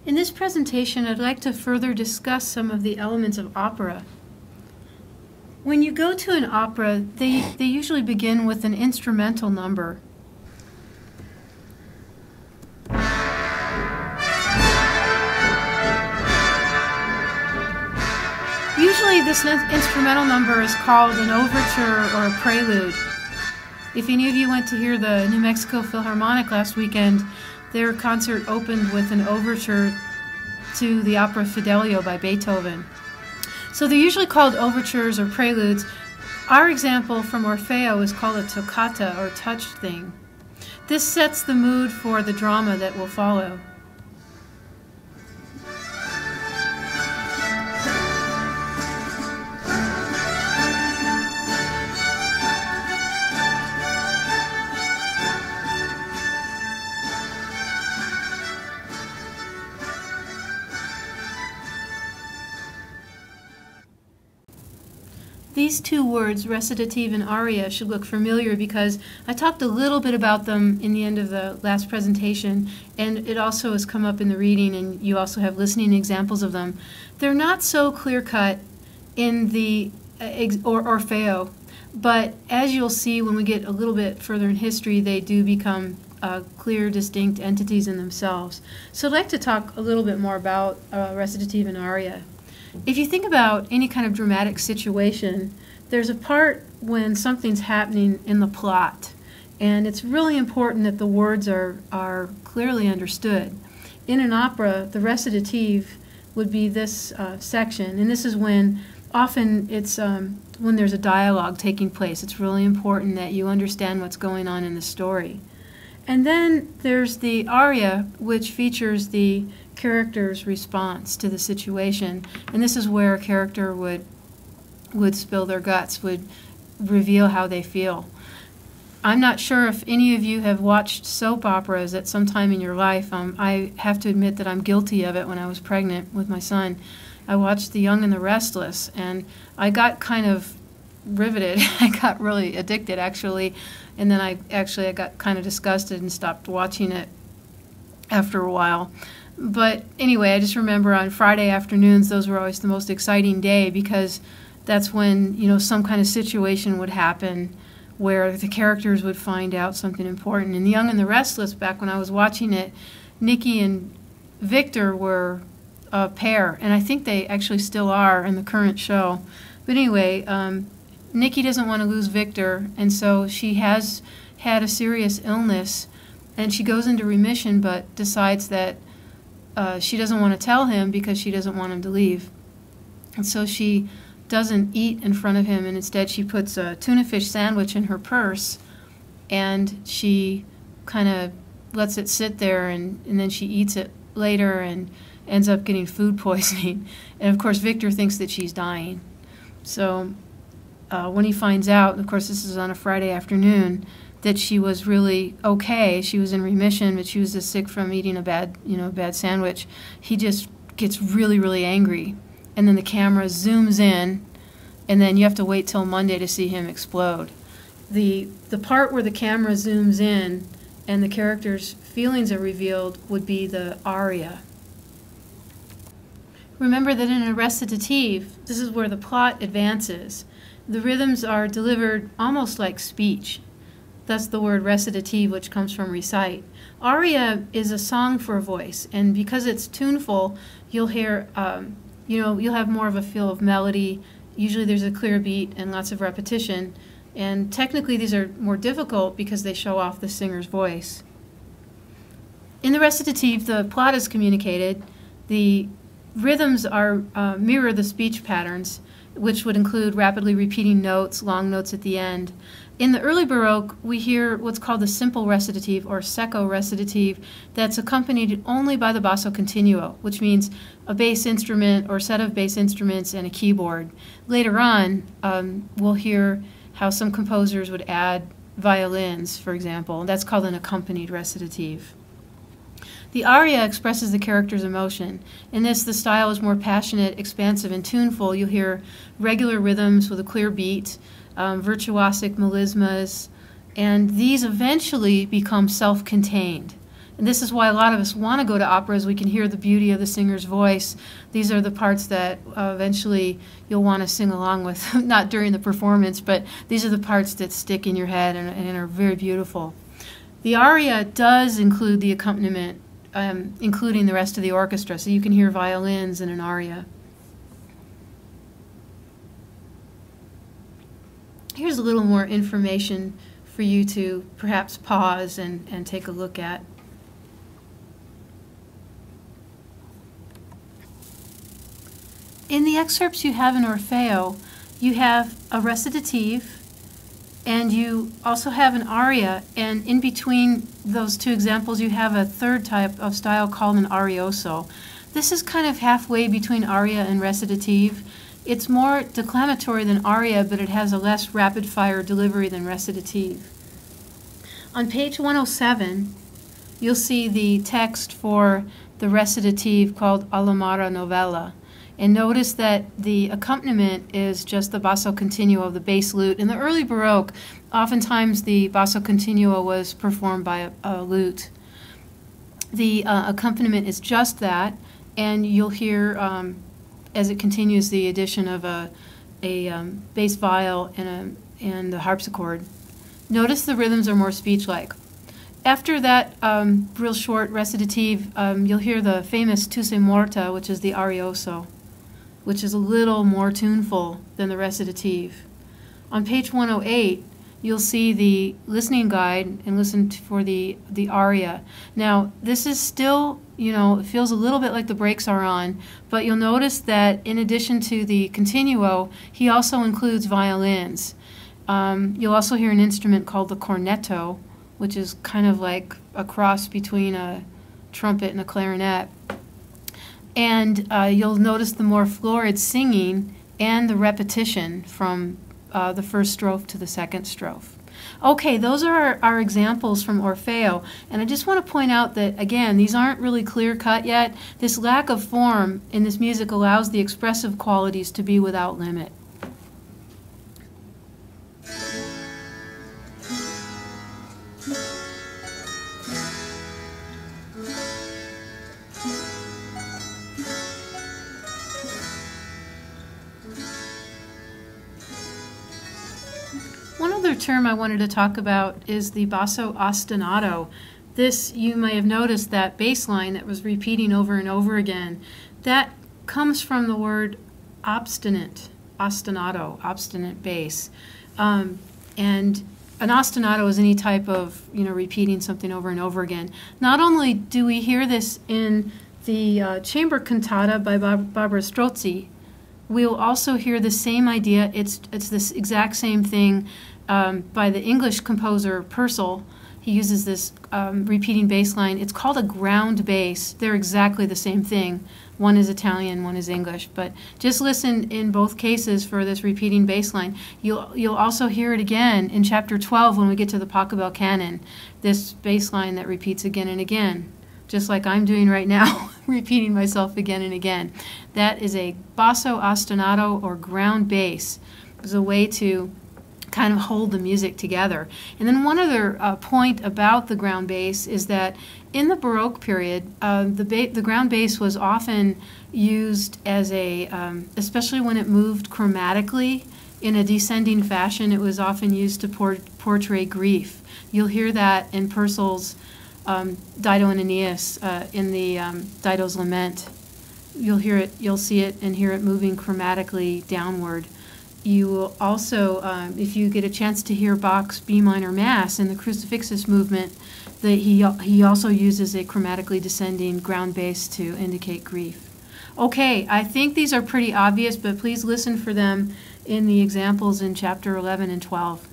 In this presentation, I'd like to further discuss some of the elements of opera. When you go to an opera, they usually begin with an instrumental number. Usually this instrumental number is called an overture or a prelude. If any of you went to hear the New Mexico Philharmonic last weekend, their concert opened with an overture to the opera Fidelio by Beethoven. So they're usually called overtures or preludes. Our example from Orfeo is called a toccata or touch thing. This sets the mood for the drama that will follow. These two words, recitative and aria, should look familiar because I talked a little bit about them in the end of the last presentation, and it also has come up in the reading, and you also have listening examples of them. They're not so clear-cut in the Orfeo, but as you'll see when we get a little bit further in history, they do become clear, distinct entities in themselves. So I'd like to talk a little bit more about recitative and aria. If you think about any kind of dramatic situation, there's a part when something's happening in the plot, and it's really important that the words are clearly understood. In an opera, the recitative would be this section, and this is when often it's when there's a dialogue taking place. It's really important that you understand what's going on in the story. And then there's the aria, which features the character's response to the situation. And this is where a character would spill their guts, would reveal how they feel. I'm not sure if any of you have watched soap operas at some time in your life. I have to admit that I'm guilty of it when I was pregnant with my son. I watched The Young and the Restless, and I got kind of riveted. I got really addicted, actually. And then I got kind of disgusted and stopped watching it after a while. But anyway, I just remember on Friday afternoons, those were always the most exciting day because that's when, you know, some kind of situation would happen where the characters would find out something important. In The Young and the Restless, back when I was watching it, Nikki and Victor were a pair, and I think they actually still are in the current show. But anyway, Nikki doesn't want to lose Victor, and so she has had a serious illness, and she goes into remission but decides that she doesn't want to tell him because she doesn't want him to leave. And so she doesn't eat in front of him, and instead she puts a tuna fish sandwich in her purse, and she kind of lets it sit there, and then she eats it later and ends up getting food poisoning. And of course Victor thinks that she's dying. So when he finds out, of course this is on a Friday afternoon, that she was really okay, she was in remission, but she was just sick from eating a bad sandwich, he just gets really, really angry. And then the camera zooms in, and then you have to wait till Monday to see him explode. The part where the camera zooms in and the character's feelings are revealed would be the aria. Remember that in a recitative, this is where the plot advances. The rhythms are delivered almost like speech. That's the word recitative, which comes from recite. Aria is a song for a voice, and because it's tuneful, you'll hear, you'll have more of a feel of melody. Usually there's a clear beat and lots of repetition, and technically these are more difficult because they show off the singer's voice. In the recitative, the plot is communicated. The rhythms are mirror the speech patterns, which would include rapidly repeating notes, long notes at the end. In the early Baroque, we hear what's called the simple recitative or secco recitative that's accompanied only by the basso continuo, which means a bass instrument or set of bass instruments and a keyboard. Later on, we'll hear how some composers would add violins, for example. That's called an accompanied recitative. The aria expresses the character's emotion. In this, the style is more passionate, expansive, and tuneful. You'll hear regular rhythms with a clear beat, virtuosic melismas, and these eventually become self-contained. And this is why a lot of us want to go to operas. We can hear the beauty of the singer's voice. These are the parts that eventually you'll want to sing along with, not during the performance, but these are the parts that stick in your head and are very beautiful. The aria does include the accompaniment, including the rest of the orchestra, so you can hear violins in an aria. Here's a little more information for you to perhaps pause and take a look at. In the excerpts you have in Orfeo, you have a recitative, and you also have an aria, and in between those two examples you have a third type of style called an arioso. This is kind of halfway between aria and recitative. It's more declamatory than aria, but it has a less rapid-fire delivery than recitative. On page 107, you'll see the text for the recitative called Alomara Novella. And notice that the accompaniment is just the basso continuo of the bass lute. In the early Baroque, oftentimes the basso continuo was performed by a lute. The accompaniment is just that, and you'll hear, as it continues, the addition of a bass viol and the harpsichord. Notice the rhythms are more speech-like. After that real short recitative, you'll hear the famous Tu sei morta, which is the arioso, which is a little more tuneful than the recitative. On page 108, you'll see the listening guide and listen for the aria. Now, this is still, it feels a little bit like the brakes are on, but you'll notice that in addition to the continuo, he also includes violins. You'll also hear an instrument called the cornetto, which is kind of like a cross between a trumpet and a clarinet. And you'll notice the more florid singing and the repetition from the first strophe to the second strophe. Okay, those are our examples from Orfeo, and I just want to point out that, again, these aren't really clear-cut yet. This lack of form in this music allows the expressive qualities to be without limit. One other term I wanted to talk about is the basso ostinato. This, you may have noticed that bass line that was repeating over and over again. That comes from the word obstinate, ostinato, obstinate bass. And an ostinato is any type of, repeating something over and over again. Not only do we hear this in the chamber cantata by Barbara Strozzi, we'll also hear the same idea. It's this exact same thing by the English composer Purcell. He uses this repeating bass line. It's called a ground bass. They're exactly the same thing. One is Italian, one is English. But just listen in both cases for this repeating bass line. You'll also hear it again in chapter 12 when we get to the Pachelbel canon. This bass line that repeats again and again, just like I'm doing right now, repeating myself again and again. That is a basso ostinato, or ground bass. It's a way to kind of hold the music together. And then one other point about the ground bass is that in the Baroque period, the ground bass was often used as a, especially when it moved chromatically in a descending fashion, it was often used to portray grief. You'll hear that in Purcell's Dido and Aeneas in the Dido's Lament. You'll hear it, you'll see it and hear it moving chromatically downward. You will also, if you get a chance to hear Bach's B minor Mass in the Crucifixus movement, he also uses a chromatically descending ground bass to indicate grief. Okay, I think these are pretty obvious, but please listen for them in the examples in chapter 11 and 12.